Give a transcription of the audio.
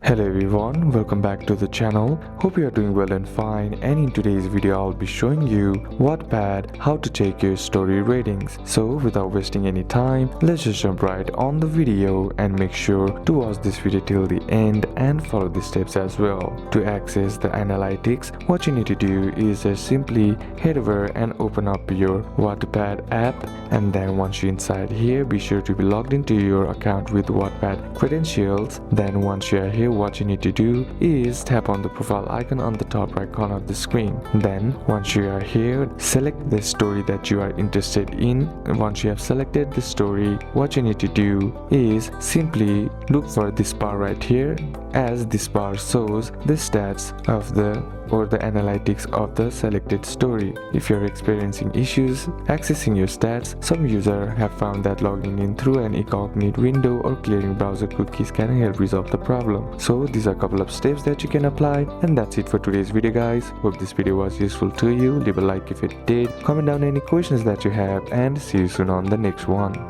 Hello everyone, welcome back to the channel. Hope you are doing well and fine, and in today's video I'll be showing you Wattpad how to check your story ratings. So without wasting any time, let's just jump right on the video and make sure to watch this video till the end and follow the steps as well. To access the analytics, what you need to do is just simply head over and open up your Wattpad app, and then once you're inside here, be sure to be logged into your account with Wattpad credentials. Then once you are here, what you need to do is tap on the profile icon on the top right corner of the screen. Then once you are here, select the story that you are interested in. Once you have selected the story, what you need to do is simply look for this bar right here, as this bar shows the stats of the analytics of the selected story. If you're experiencing issues accessing your stats, some users have found that logging in through an incognito window or clearing browser cookies can help resolve the problem. So these are a couple of steps that you can apply, and that's it for today's video guys. Hope this video was useful to you. Leave a like if it did, comment down any questions that you have, and see you soon on the next one.